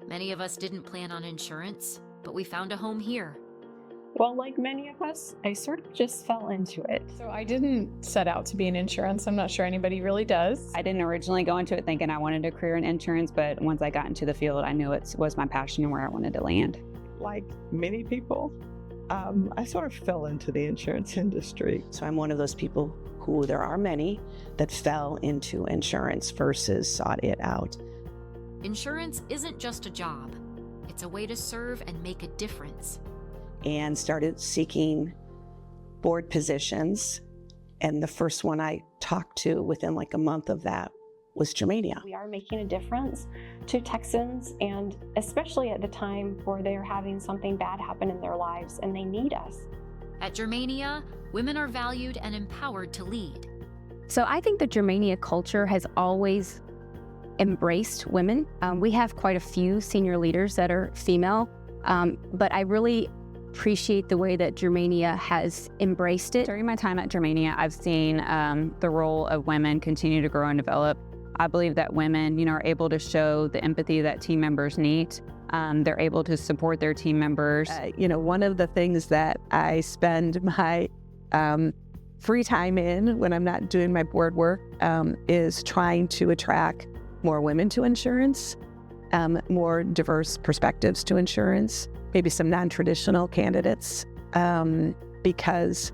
Many of us didn't plan on insurance, but we found a home here. Well, like many of us, I sort of just fell into it. So I didn't set out to be in insurance. I'm not sure anybody really does. I didn't originally go into it thinking I wanted a career in insurance, but once I got into the field, I knew it was my passion and where I wanted to land. Like many people, I sort of fell into the insurance industry. So I'm one of those people who there are many that fell into insurance versus sought it out. Insurance isn't just a job. It's a way to serve and make a difference. And started seeking board positions. And the first one I talked to within like a month of that was Germania. We are making a difference to Texans, and especially at the time where they're having something bad happen in their lives and they need us. At Germania, women are valued and empowered to lead. So I think the Germania culture has always embraced women. We have quite a few senior leaders that are female, but I really appreciate the way that Germania has embraced it. During my time at Germania, I've seen the role of women continue to grow and develop. I believe that women, are able to show the empathy that team members need. They're able to support their team members. One of the things that I spend my free time in when I'm not doing my board work is trying to attract more women to insurance, more diverse perspectives to insurance, maybe some non-traditional candidates, because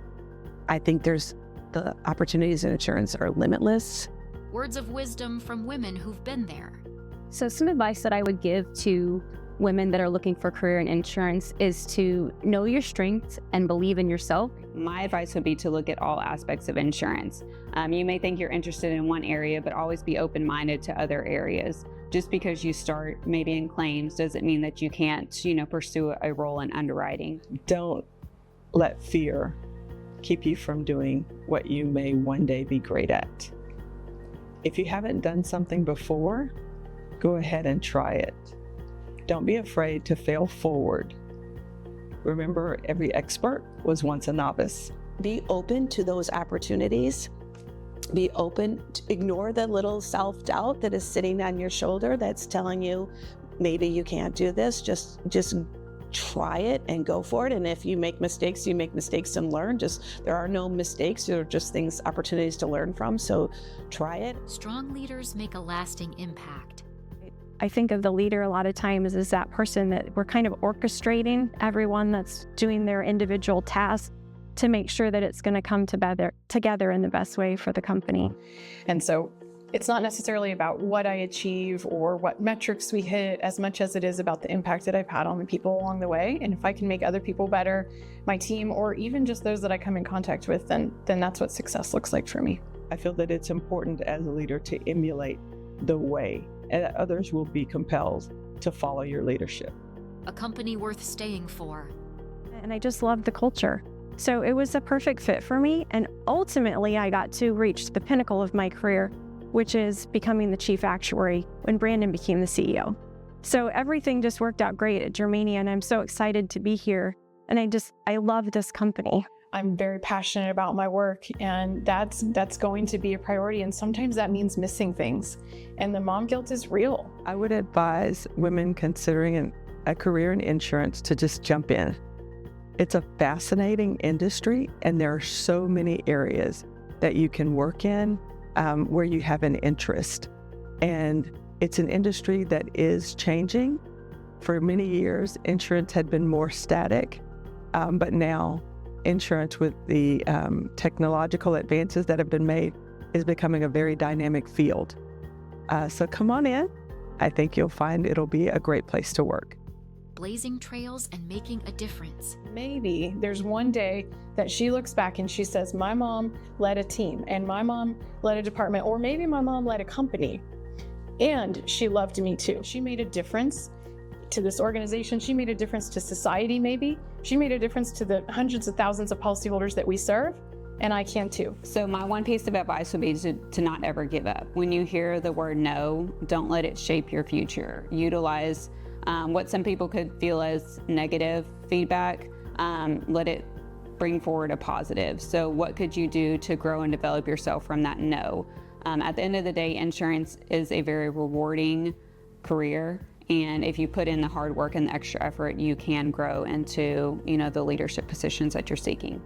I think the opportunities in insurance are limitless. Words of wisdom from women who've been there. So some advice that I would give to women that are looking for a career in insurance is to know your strengths and believe in yourself. My advice would be to look at all aspects of insurance. You may think you're interested in one area, but always be open-minded to other areas. Just because you start maybe in claims doesn't mean that you can't, pursue a role in underwriting. Don't let fear keep you from doing what you may one day be great at. If you haven't done something before, go ahead and try it. Don't be afraid to fail forward. Remember, every expert was once a novice. Be open to those opportunities. Be open to ignore the little self-doubt that is sitting on your shoulder that's telling you maybe you can't do this. Just try it and go for it. And if you make mistakes, you make mistakes and learn. There are no mistakes. There are just opportunities to learn from. So try it. Strong leaders make a lasting impact. I think of the leader a lot of times as that person that we're kind of orchestrating everyone that's doing their individual tasks to make sure that it's going to come together in the best way for the company. And so it's not necessarily about what I achieve or what metrics we hit as much as it is about the impact that I've had on the people along the way. And if I can make other people better, my team, or even just those that I come in contact with, then that's what success looks like for me. I feel that it's important as a leader to emulate the way, and that others will be compelled to follow your leadership. A company worth staying for. And I just loved the culture. So it was a perfect fit for me. And ultimately, I got to reach the pinnacle of my career, which is becoming the chief actuary when Brandon became the CEO. So everything just worked out great at Germania, and I'm so excited to be here. And I love this company. I'm very passionate about my work, and that's going to be a priority. And sometimes that means missing things. And the mom guilt is real. I would advise women considering a career in insurance to just jump in. It's a fascinating industry, and there are so many areas that you can work in where you have an interest. And it's an industry that is changing. For many years, insurance had been more static, but now insurance, with the technological advances that have been made, is becoming a very dynamic field. So come on in. I think you'll find it'll be a great place to work. Blazing trails and making a difference. Maybe there's one day that she looks back and she says, my mom led a team, and my mom led a department, or maybe my mom led a company, and she loved me too. She made a difference to this organization. She made a difference to society, maybe. She made a difference to the hundreds of thousands of policyholders that we serve, and I can too. So my one piece of advice would be to not ever give up. When you hear the word no, don't let it shape your future. Utilize what some people could feel as negative feedback. Let it bring forward a positive. So what could you do to grow and develop yourself from that no? At the end of the day, insurance is a very rewarding career, And if you put in the hard work and the extra effort, you can grow into, the leadership positions that you're seeking.